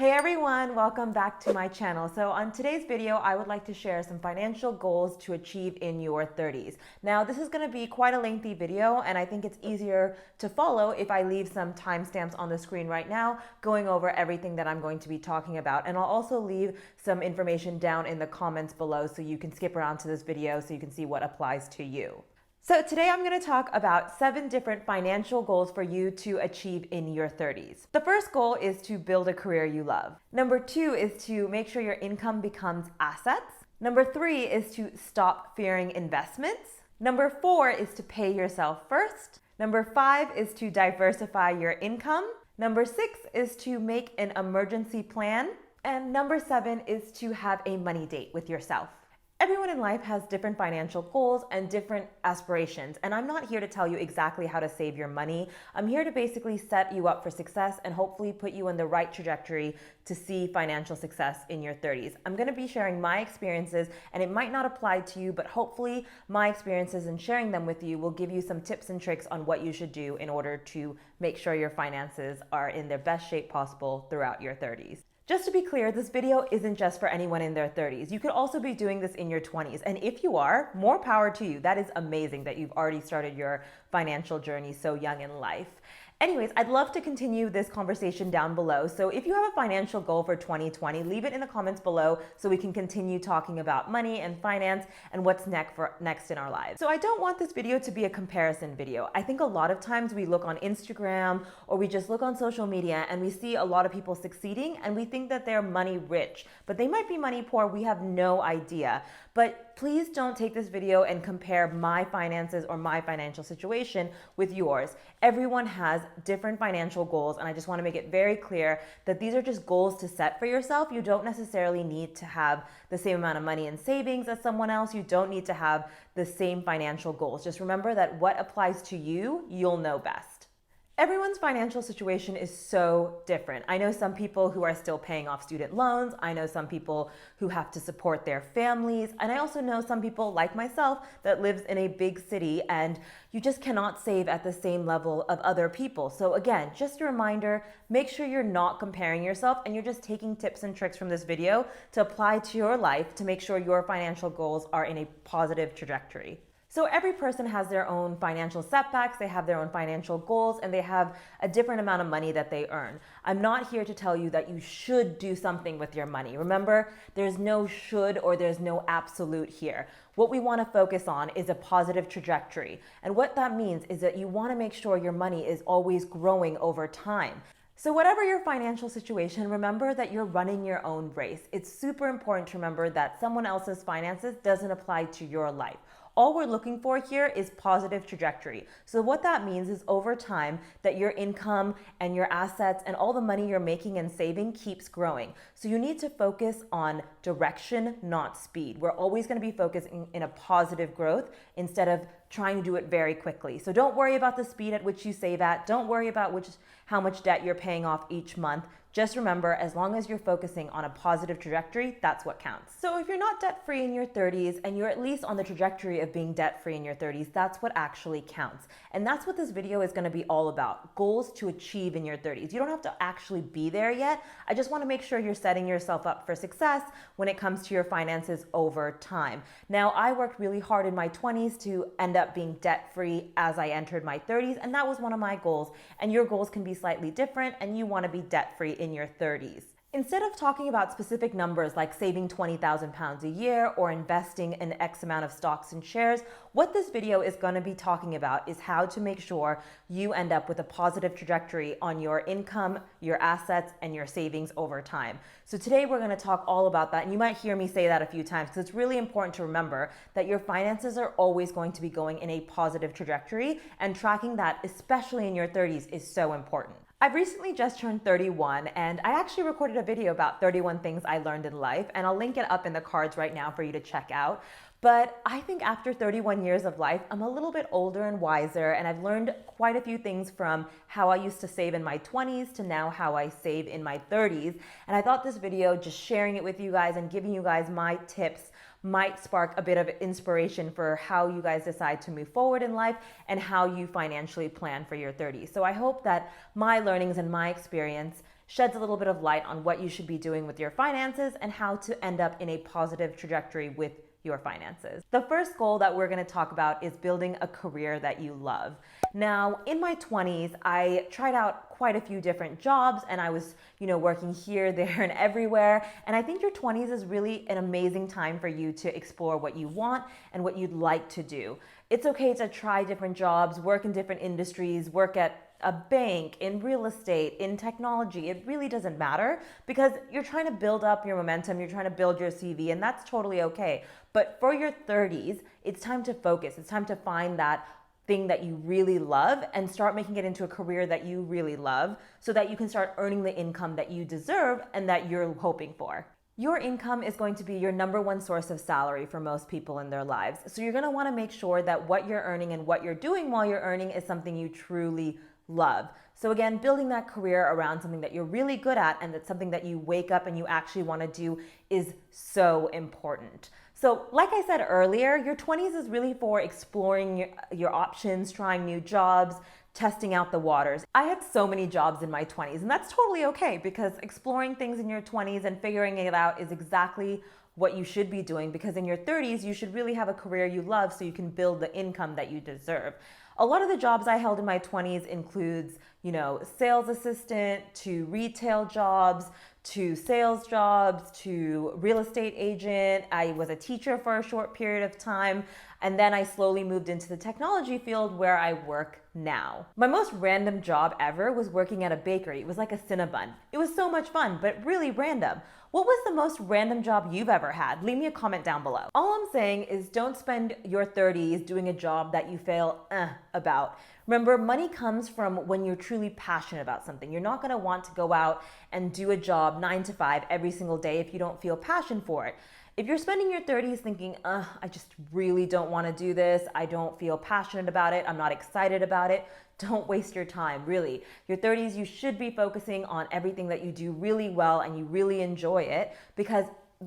Hey everyone, welcome back to my channel. So on today's video, I would like to share some financial goals to achieve in your 30s. Now, this is going to be quite a lengthy video, and I think it's easier to follow if I leave some timestamps on the screen right now, going over everything that I'm going to be talking about. And I'll also leave some information down in the comments below so you can skip around to this video so you can see what applies to you. So today I'm going to talk about 7 different financial goals for you to achieve in your 30s. The first goal is to build a career you love. Number 2 is to make sure your income becomes assets. Number 3 is to stop fearing investments. Number 4 is to pay yourself first. Number 5 is to diversify your income. Number 6 is to make an emergency plan. And number 7 is to have a money date with yourself. Everyone in life has different financial goals and different aspirations, and I'm not here to tell you exactly how to save your money. I'm here to basically set you up for success and hopefully put you in the right trajectory to see financial success in your 30s. I'm going to be sharing my experiences, and it might not apply to you, but hopefully my experiences and sharing them with you will give you some tips and tricks on what you should do in order to make sure your finances are in their best shape possible throughout your 30s. Just to be clear, this video isn't just for anyone in their 30s. You could also be doing this in your 20s. And if you are, more power to you. That is amazing that you've already started your financial journey so young in life. Anyways, I'd love to continue this conversation down below. So if you have a financial goal for 2020, leave it in the comments below so we can continue talking about money and finance and what's next in our lives. So I don't want this video to be a comparison video. I think a lot of times we look on Instagram or we just look on social media and we see a lot of people succeeding and we think that they're money rich, but they might be money poor. We have no idea. But please don't take this video and compare my finances or my financial situation with yours. Everyone has different financial goals, and I just want to make it very clear that these are just goals to set for yourself. You don't necessarily need to have the same amount of money in savings as someone else. You don't need to have the same financial goals. Just remember that what applies to you, you'll know best. Everyone's financial situation is so different. I know some people who are still paying off student loans. I know some people who have to support their families. And I also know some people like myself that lives in a big city and you just cannot save at the same level of other people. So again, just a reminder, make sure you're not comparing yourself and you're just taking tips and tricks from this video to apply to your life to make sure your financial goals are in a positive trajectory. So every person has their own financial setbacks, they have their own financial goals, and they have a different amount of money that they earn. I'm not here to tell you that you should do something with your money. Remember, there's no should or there's no absolute here. What we want to focus on is a positive trajectory. And what that means is that you want to make sure your money is always growing over time. So whatever your financial situation, remember that you're running your own race. It's super important to remember that someone else's finances doesn't apply to your life. All we're looking for here is positive trajectory. So what that means is over time that your income and your assets and all the money you're making and saving keeps growing. So you need to focus on direction, not speed. We're always going to be focusing in a positive growth instead of trying to do it very quickly. So don't worry about the speed at which you save at. Don't worry about how much debt you're paying off each month. Just remember, as long as you're focusing on a positive trajectory, that's what counts. So if you're not debt-free in your 30s and you're at least on the trajectory of being debt-free in your 30s, that's what actually counts. And that's what this video is going to be all about, goals to achieve in your 30s. You don't have to actually be there yet. I just want to make sure you're setting yourself up for success when it comes to your finances over time. Now, I worked really hard in my 20s to end up being debt-free as I entered my 30s, and that was one of my goals. And your goals can be slightly different, and you want to be debt-free in your 30s. Instead of talking about specific numbers like saving 20,000 pounds a year or investing in X amount of stocks and shares, what this video is going to be talking about is how to make sure you end up with a positive trajectory on your income, your assets, and your savings over time. So today we're going to talk all about that, and you might hear me say that a few times because it's really important to remember that your finances are always going to be going in a positive trajectory, and tracking that, especially in your 30s, is so important. I've recently just turned 31, and I actually recorded a video about 31 things I learned in life, and I'll link it up in the cards right now for you to check out. But I think after 31 years of life, I'm a little bit older and wiser, and I've learned quite a few things from how I used to save in my 20s to now how I save in my 30s. And I thought this video, just sharing it with you guys and giving you guys my tips, might spark a bit of inspiration for how you guys decide to move forward in life and how you financially plan for your 30s. So I hope that my learnings and my experience sheds a little bit of light on what you should be doing with your finances and how to end up in a positive trajectory with your finances. The first goal that we're going to talk about is building a career that you love. Now, in my 20s, I tried out quite a few different jobs and I was, working here, there, and everywhere. And I think your 20s is really an amazing time for you to explore what you want and what you'd like to do. It's okay to try different jobs, work in different industries, work at a bank, in real estate, in technology. It really doesn't matter because you're trying to build up your momentum, you're trying to build your CV, and that's totally okay. But for your 30s, it's time to focus. It's time to find that thing that you really love and start making it into a career that you really love so that you can start earning the income that you deserve and that you're hoping for. Your income is going to be your number one source of salary for most people in their lives. So you're going to want to make sure that what you're earning and what you're doing while you're earning is something you truly love. So again, building that career around something that you're really good at and that's something that you wake up and you actually want to do is so important. So like I said earlier, your 20s is really for exploring your options, trying new jobs, testing out the waters. I had so many jobs in my 20s, and that's totally okay because exploring things in your 20s and figuring it out is exactly what you should be doing, because in your 30s, you should really have a career you love so you can build the income that you deserve. A lot of the jobs I held in my 20s includes, sales assistant to retail jobs, to sales jobs, to real estate agent. I was a teacher for a short period of time. And then I slowly moved into the technology field where I work now. My most random job ever was working at a bakery. It was like a Cinnabon. It was so much fun, but really random. What was the most random job you've ever had? Leave me a comment down below. All I'm saying is don't spend your 30s doing a job that you feel about. Remember, money comes from when you're truly passionate about something. You're not gonna want to go out and do a job 9 to 5 every single day if you don't feel passion for it. If you're spending your 30s thinking, I just really don't want to do this, I don't feel passionate about it, I'm not excited about it, don't waste your time, really. Your 30s, you should be focusing on everything that you do really well and you really enjoy it, because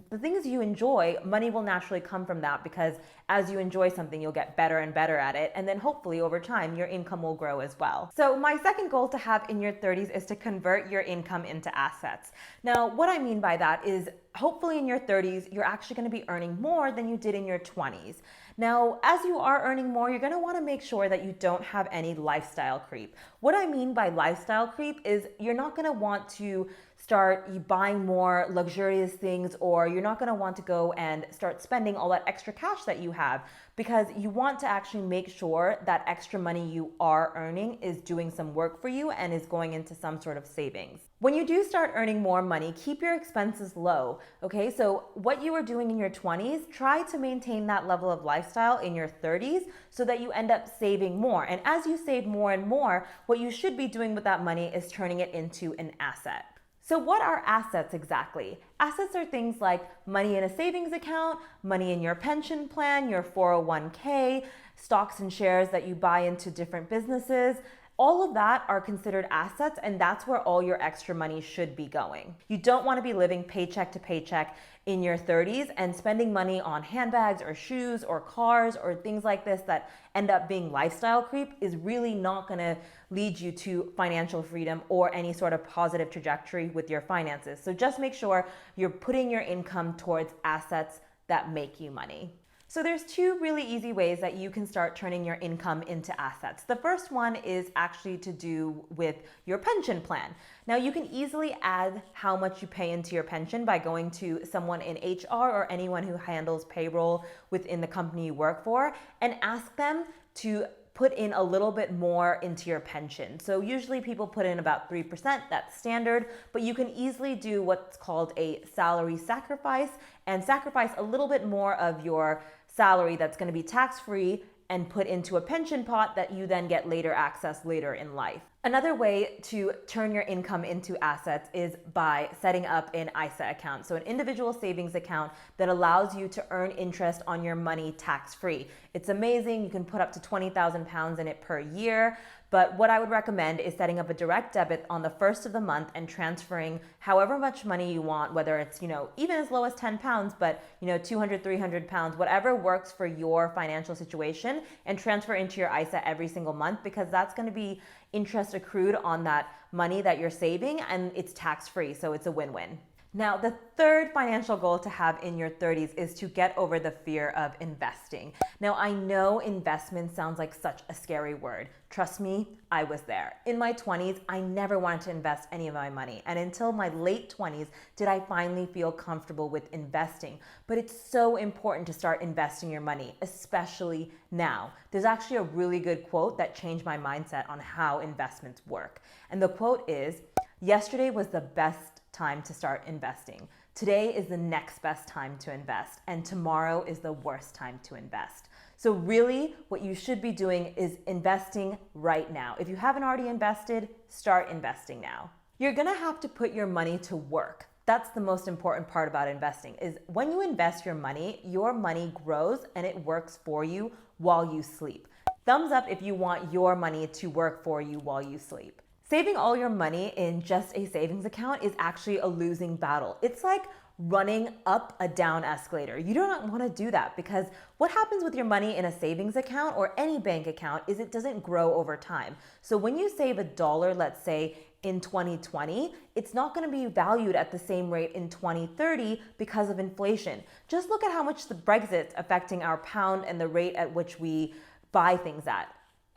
the things you enjoy, money will naturally come from that, because as you enjoy something, you'll get better and better at it. And then hopefully over time, your income will grow as well. So my second goal to have in your 30s is to convert your income into assets. Now, what I mean by that is hopefully in your 30s, you're actually going to be earning more than you did in your 20s. Now, as you are earning more, you're going to want to make sure that you don't have any lifestyle creep. What I mean by lifestyle creep is you're not going to want to start buying more luxurious things, or you're not going to want to go and start spending all that extra cash that you have, because you want to actually make sure that extra money you are earning is doing some work for you and is going into some sort of savings. When you do start earning more money, keep your expenses low, okay? So what you were doing in your 20s, try to maintain that level of lifestyle in your 30s so that you end up saving more. And as you save more and more, what you should be doing with that money is turning it into an asset. So what are assets exactly? Assets are things like money in a savings account, money in your pension plan, your 401k, stocks and shares that you buy into different businesses. All of that are considered assets, and that's where all your extra money should be going. You don't want to be living paycheck to paycheck in your 30s and spending money on handbags or shoes or cars or things like this that end up being lifestyle creep is really not going to lead you to financial freedom or any sort of positive trajectory with your finances. So just make sure you're putting your income towards assets that make you money. So there's two really easy ways that you can start turning your income into assets. The first one is actually to do with your pension plan. Now you can easily add how much you pay into your pension by going to someone in HR or anyone who handles payroll within the company you work for and ask them to put in a little bit more into your pension. So usually people put in about 3%, that's standard, but you can easily do what's called a salary sacrifice and sacrifice a little bit more of your salary that's going to be tax-free and put into a pension pot that you then get later access later in life. Another way to turn your income into assets is by setting up an ISA account, so an individual savings account that allows you to earn interest on your money tax-free. It's amazing. You can put up to 20,000 pounds in it per year. But what I would recommend is setting up a direct debit on the first of the month and transferring however much money you want, whether it's, even as low as 10 pounds, but, 200, 300 pounds, whatever works for your financial situation, and transfer into your ISA every single month, because that's going to be interest accrued on that money that you're saving, and it's tax-free, so it's a win-win. Now, the third financial goal to have in your 30s is to get over the fear of investing. Now, I know investment sounds like such a scary word. Trust me, I was there. In my 20s, I never wanted to invest any of my money. And until my late 20s, did I finally feel comfortable with investing. But it's so important to start investing your money, especially now. There's actually a really good quote that changed my mindset on how investments work. And the quote is, "Yesterday was the best time to start investing. Today is the next best time to invest, and tomorrow is the worst time to invest." So really, what you should be doing is investing right now. If you haven't already invested, start investing now. You're gonna have to put your money to work. That's the most important part about investing, is when you invest your money grows and it works for you while you sleep. Thumbs up if you want your money to work for you while you sleep. Saving all your money in just a savings account is actually a losing battle. It's like running up a down escalator. You don't want to do that, because what happens with your money in a savings account or any bank account is it doesn't grow over time. So when you save $1, let's say in 2020, it's not going to be valued at the same rate in 2030 because of inflation. Just look at how much the Brexit's affecting our pound and the rate at which we buy things at.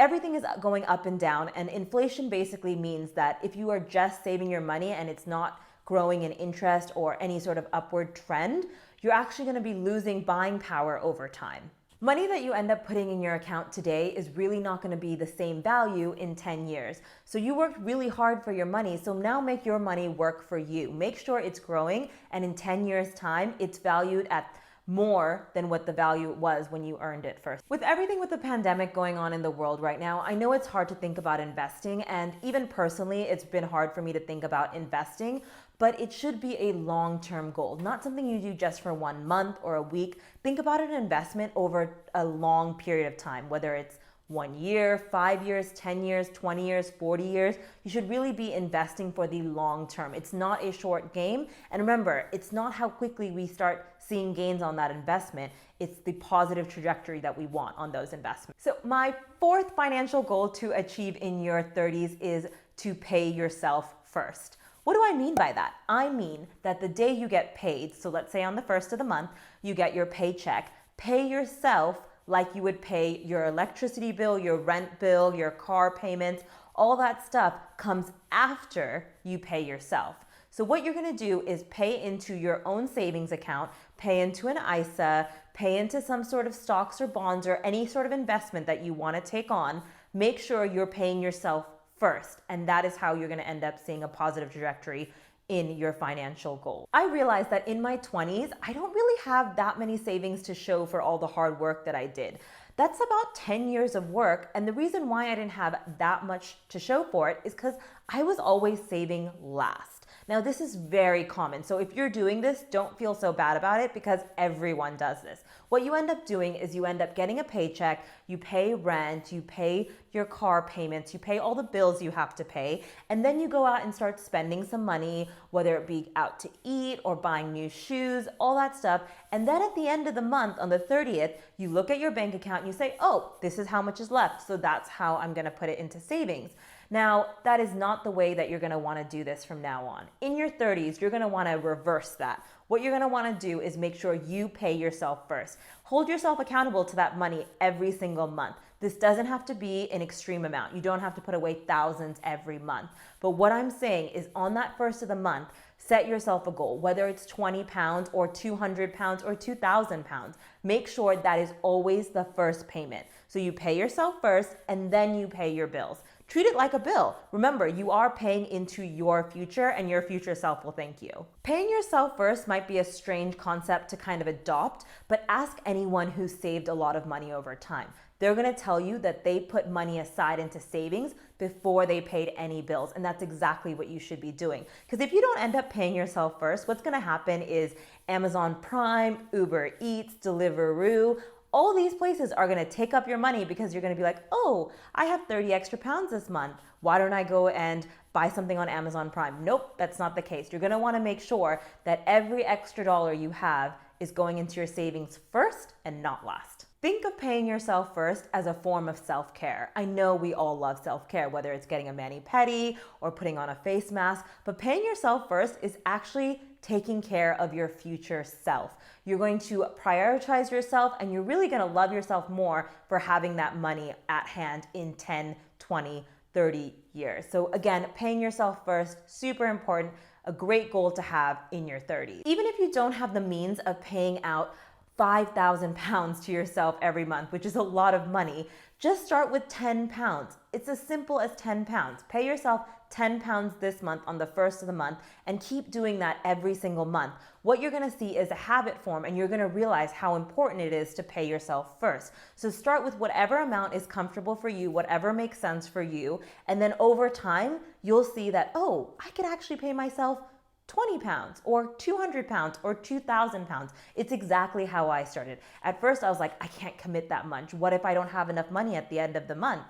Everything is going up and down, and inflation basically means that if you are just saving your money and it's not growing in interest or any sort of upward trend, you're actually going to be losing buying power over time. Money that you end up putting in your account today is really not going to be the same value in 10 years. So you worked really hard for your money, so now make your money work for you. Make sure it's growing, and in 10 years' time, it's valued at more than what the value was when you earned it first. With everything with the pandemic going on in the world right now, I know it's hard to think about investing, and even personally, it's been hard for me to think about investing, but it should be a long-term goal, not something you do just for 1 month or a week. Think about an investment over a long period of time, whether it's 1 year, 5 years, 10 years, 20 years, 40 years. You should really be investing for the long term. It's not a short game. And remember, it's not how quickly we start seeing gains on that investment. It's the positive trajectory that we want on those investments. So my fourth financial goal to achieve in your 30s is to pay yourself first. What do I mean by that? I mean that the day you get paid, so let's say on the first of the month, you get your paycheck, pay yourself like you would pay your electricity bill, your rent bill, your car payments. All that stuff comes after you pay yourself. So what you're gonna do is pay into your own savings account, pay into an ISA, pay into some sort of stocks or bonds or any sort of investment that you wanna take on. Make sure you're paying yourself first, and that is how you're gonna end up seeing a positive trajectory in your financial goal. I realized that in my 20s, I don't really have that many savings to show for all the hard work that I did. That's about 10 years of work, and the reason why I didn't have that much to show for it is because I was always saving last. Now, this is very common, so if you're doing this, don't feel so bad about it, because everyone does this. What you end up doing is you end up getting a paycheck, you pay rent, you pay your car payments, you pay all the bills you have to pay, and then you go out and start spending some money, whether it be out to eat or buying new shoes, all that stuff. And then at the end of the month, on the 30th, you look at your bank account and you say, oh, this is how much is left, so that's how I'm gonna put it into savings. Now, that is not the way that you're gonna wanna do this from now on. In your 30s, you're gonna wanna reverse that. What you're gonna wanna do is make sure you pay yourself first. Hold yourself accountable to that money every single month. This doesn't have to be an extreme amount. You don't have to put away thousands every month. But what I'm saying is, on that first of the month, set yourself a goal, whether it's 20 pounds or 200 pounds or 2,000 pounds. Make sure that is always the first payment. So you pay yourself first, and then you pay your bills. Treat it like a bill. Remember, you are paying into your future, and your future self will thank you. Paying yourself first might be a strange concept to kind of adopt, but ask anyone who's saved a lot of money over time. They're gonna tell you that they put money aside into savings before they paid any bills, and that's exactly what you should be doing. Because if you don't end up paying yourself first, what's gonna happen is Amazon Prime, Uber Eats, Deliveroo, all these places are gonna take up your money, because you're gonna be like, oh, I have 30 extra pounds this month. Why don't I go and buy something on Amazon Prime? Nope, that's not the case. You're gonna wanna make sure that every extra dollar you have is going into your savings first and not last. Think of paying yourself first as a form of self-care. I know we all love self-care, whether it's getting a mani-pedi or putting on a face mask, but paying yourself first is actually taking care of your future self. You're going to prioritize yourself, and you're really going to love yourself more for having that money at hand in 10, 20, 30 years. So again, paying yourself first, super important, a great goal to have in your 30s. Even if you don't have the means of paying out 5,000 pounds to yourself every month, which is a lot of money, just start with 10 pounds. It's as simple as 10 pounds. Pay yourself 10 pounds this month on the first of the month and keep doing that every single month. What you're gonna see is a habit form, and you're gonna realize how important it is to pay yourself first. So start with whatever amount is comfortable for you, whatever makes sense for you, and then over time, you'll see that, oh, I could actually pay myself 20 pounds or 200 pounds or 2,000 pounds. It's exactly how I started. At first I was like, I can't commit that much. What if I don't have enough money at the end of the month?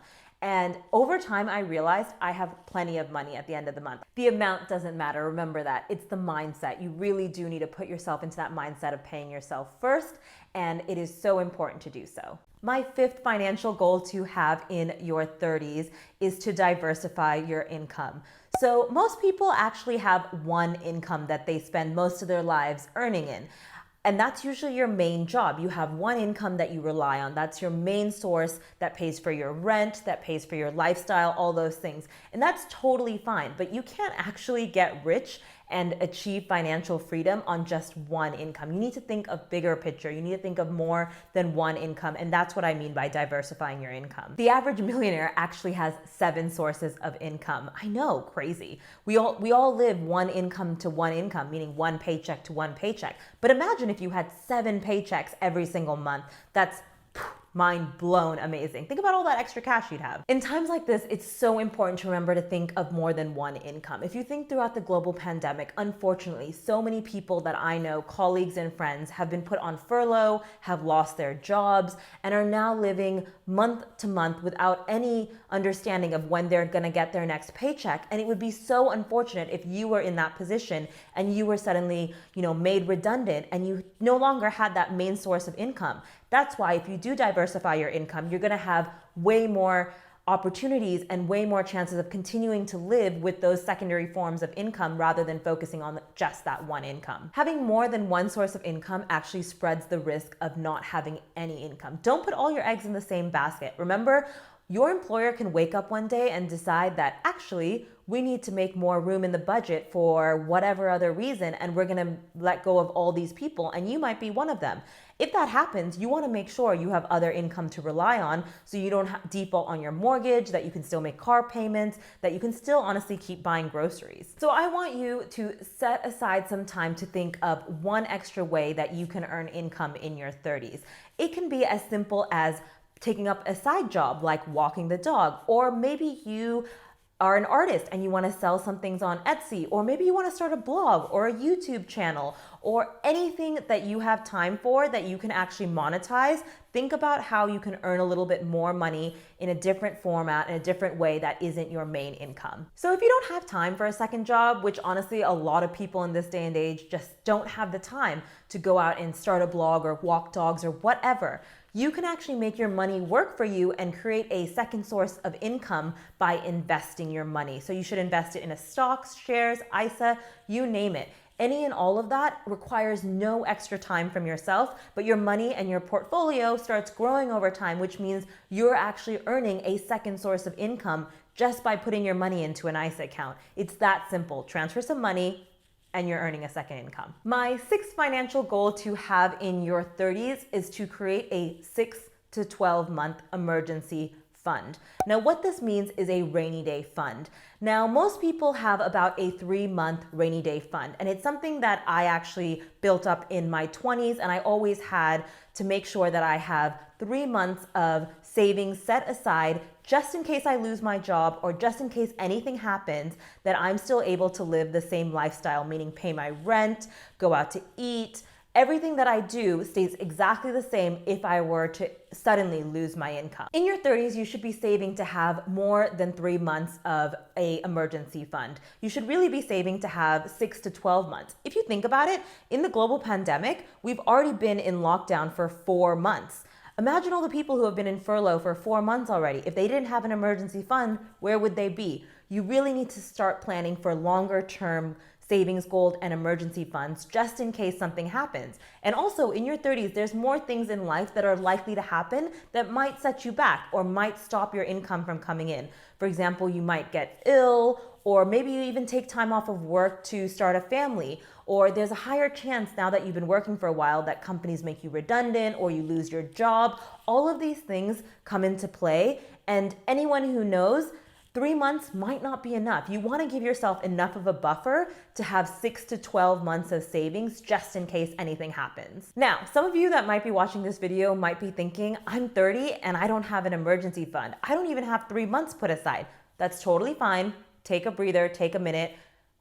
And over time I realized I have plenty of money at the end of the month. The amount doesn't matter, remember that. It's the mindset. You really do need to put yourself into that mindset of paying yourself first, and it is so important to do so. My fifth financial goal to have in your 30s is to diversify your income. So most people actually have one income that they spend most of their lives earning in. And that's usually your main job. You have one income that you rely on. That's your main source that pays for your rent, that pays for your lifestyle, all those things. And that's totally fine, but you can't actually get rich and achieve financial freedom on just one income. You need to think of bigger picture. You need to think of more than one income. And that's what I mean by diversifying your income. The average millionaire actually has 7 sources of income. I know, crazy. We all live one income to one income, meaning one paycheck to one paycheck. But imagine if you had 7 paychecks every single month. That's mind blown amazing. Think about all that extra cash you'd have. In times like this, it's so important to remember to think of more than one income. If you think throughout the global pandemic, unfortunately, so many people that I know, colleagues and friends, have been put on furlough, have lost their jobs, and are now living month to month without any understanding of when they're gonna get their next paycheck. And it would be so unfortunate if you were in that position and you were suddenly, made redundant and you no longer had that main source of income. That's why if you do diversify your income, you're gonna have way more opportunities and way more chances of continuing to live with those secondary forms of income rather than focusing on just that one income. Having more than one source of income actually spreads the risk of not having any income. Don't put all your eggs in the same basket. Remember, your employer can wake up one day and decide that actually we need to make more room in the budget for whatever other reason, and we're gonna let go of all these people, and you might be one of them. If that happens, you wanna make sure you have other income to rely on so you don't default on your mortgage, that you can still make car payments, that you can still honestly keep buying groceries. So I want you to set aside some time to think of one extra way that you can earn income in your 30s. It can be as simple as taking up a side job like walking the dog, or maybe you are an artist and you want to sell some things on Etsy, or maybe you want to start a blog or a YouTube channel, or anything that you have time for that you can actually monetize. Think about how you can earn a little bit more money in a different format, in a different way that isn't your main income. So if you don't have time for a second job, which honestly a lot of people in this day and age just don't have the time to go out and start a blog or walk dogs or whatever, you can actually make your money work for you and create a second source of income by investing your money. So you should invest it in a stocks, shares, ISA, you name it. Any and all of that requires no extra time from yourself, but your money and your portfolio starts growing over time, which means you're actually earning a second source of income just by putting your money into an ISA account. It's that simple. Transfer some money, and you're earning a second income. My 6th financial goal to have in your 30s is to create a 6 to 12 month emergency fund. Now, what this means is a rainy day fund. Now, most people have about a 3-month rainy day fund, and it's something that I actually built up in my 20s, and I always had to make sure that I have 3 months of savings set aside just in case I lose my job or just in case anything happens, that I'm still able to live the same lifestyle, meaning pay my rent, go out to eat. Everything that I do stays exactly the same if I were to suddenly lose my income. In your 30s, you should be saving to have more than 3 months of an emergency fund. You should really be saving to have 6 to 12 months. If you think about it, in the global pandemic, we've already been in lockdown for 4 months. Imagine all the people who have been in furlough for 4 months already. If they didn't have an emergency fund, where would they be? You really need to start planning for longer term savings goals and emergency funds just in case something happens. And also in your 30s, there's more things in life that are likely to happen that might set you back or might stop your income from coming in. For example, you might get ill, or maybe you even take time off of work to start a family, or there's a higher chance now that you've been working for a while that companies make you redundant or you lose your job. All of these things come into play, and anyone who knows, 3 months might not be enough. You want to give yourself enough of a buffer to have 6 to 12 months of savings just in case anything happens. Now, some of you that might be watching this video might be thinking, I'm 30 and I don't have an emergency fund. I don't even have 3 months put aside. That's totally fine. Take a breather, take a minute.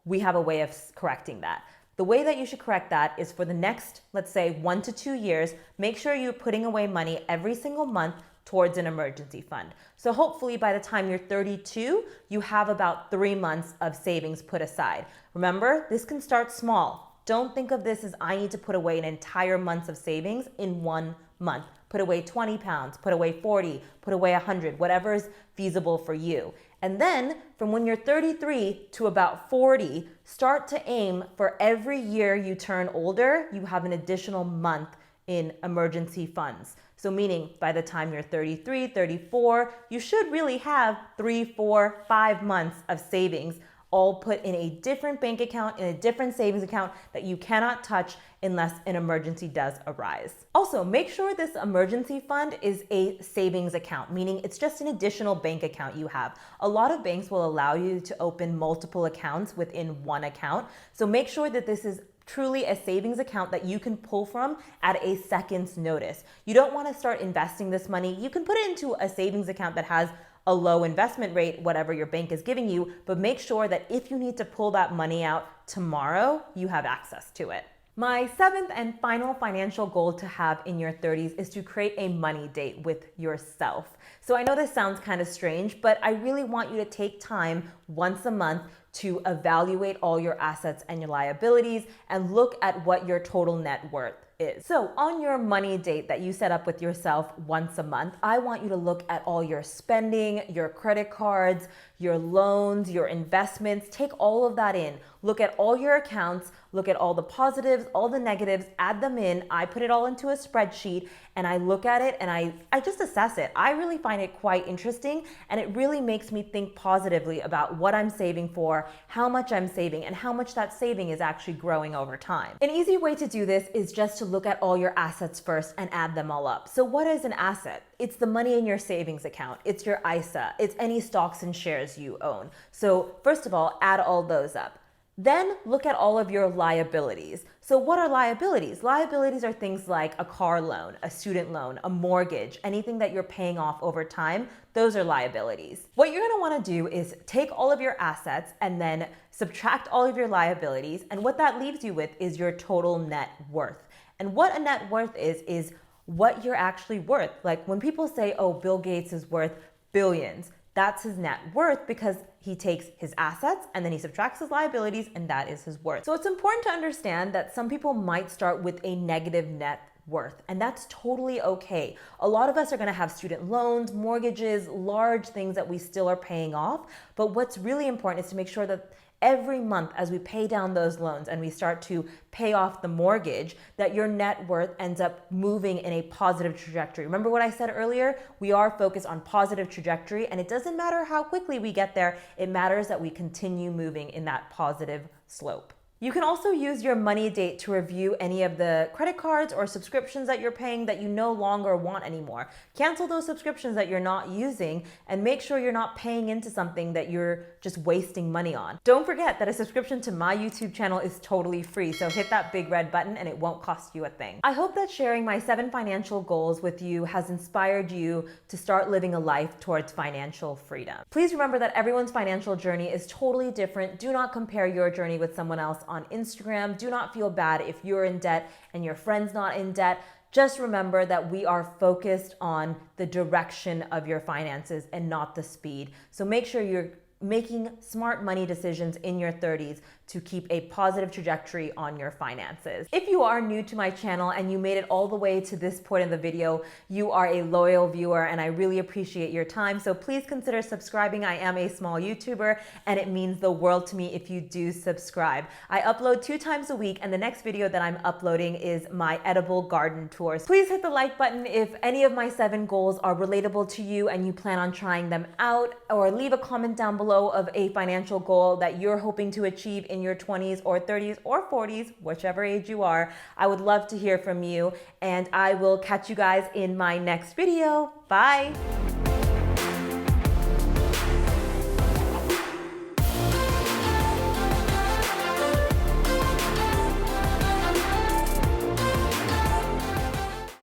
We have a way of correcting that. The way that you should correct that is for the next, let's say 1 to 2 years, make sure you're putting away money every single month towards an emergency fund. So hopefully by the time you're 32, you have about 3 months of savings put aside. Remember, this can start small. Don't think of this as I need to put away an entire month of savings in 1 month. Put away 20 pounds, put away 40, put away 100, whatever is feasible for you. And then from when you're 33 to about 40, start to aim for every year you turn older, you have an additional month in emergency funds. So meaning by the time you're 33, 34, you should really have 3, 4, 5 months of savings all put in a different bank account, in a different savings account that you cannot touch unless an emergency does arise. Also, make sure this emergency fund is a savings account, meaning it's just an additional bank account you have. A lot of banks will allow you to open multiple accounts within one account. So make sure that this is truly a savings account that you can pull from at a second's notice. You don't want to start investing this money. You can put it into a savings account that has a low investment rate, whatever your bank is giving you, but make sure that if you need to pull that money out tomorrow, you have access to it. My 7th and final financial goal to have in your 30s is to create a money date with yourself. So I know this sounds kind of strange, but I really want you to take time once a month to evaluate all your assets and your liabilities and look at what your total net worth is. So on your money date that you set up with yourself once a month, I want you to look at all your spending, your credit cards, your loans, your investments. Take all of that in. Look at all your accounts, look at all the positives, all the negatives, add them in. I put it all into a spreadsheet and I look at it and I just assess it. I really find it quite interesting, and it really makes me think positively about what I'm saving for, how much I'm saving, and how much that saving is actually growing over time. An easy way to do this is just to look at all your assets first and add them all up. So what is an asset? It's the money in your savings account. It's your ISA. It's any stocks and shares you own. So first of all, add all those up. Then look at all of your liabilities. So what are liabilities? Liabilities are things like a car loan, a student loan, a mortgage, anything that you're paying off over time. Those are liabilities. What you're gonna wanna do is take all of your assets and then subtract all of your liabilities. And what that leaves you with is your total net worth. And what a net worth is what you're actually worth. Like when people say, oh, Bill Gates is worth billions, that's his net worth because he takes his assets and then he subtracts his liabilities, and that is his worth. So it's important to understand that some people might start with a negative net worth, and that's totally okay. A lot of us are gonna have student loans, mortgages, large things that we still are paying off, but what's really important is to make sure that every month as we pay down those loans and we start to pay off the mortgage, that your net worth ends up moving in a positive trajectory. Remember what I said earlier? We are focused on positive trajectory, and it doesn't matter how quickly we get there. It matters that we continue moving in that positive slope. You can also use your money date to review any of the credit cards or subscriptions that you're paying that you no longer want anymore. Cancel those subscriptions that you're not using and make sure you're not paying into something that you're just wasting money on. Don't forget that a subscription to my YouTube channel is totally free, so hit that big red button and it won't cost you a thing. I hope that sharing my 7 financial goals with you has inspired you to start living a life towards financial freedom. Please remember that everyone's financial journey is totally different. Do not compare your journey with someone else on Instagram. Do not feel bad if you're in debt and your friend's not in debt. Just remember that we are focused on the direction of your finances and not the speed. So make sure you're making smart money decisions in your 30s to keep a positive trajectory on your finances. If you are new to my channel and you made it all the way to this point in the video, you are a loyal viewer and I really appreciate your time. So please consider subscribing. I am a small YouTuber and it means the world to me if you do subscribe. I upload 2 times a week and the next video that I'm uploading is my edible garden tours. Please hit the like button if any of my 7 goals are relatable to you and you plan on trying them out, or leave a comment down below of a financial goal that you're hoping to achieve in your 20s or 30s or 40s, whichever age you are. I would love to hear from you and I will catch you guys in my next video. Bye.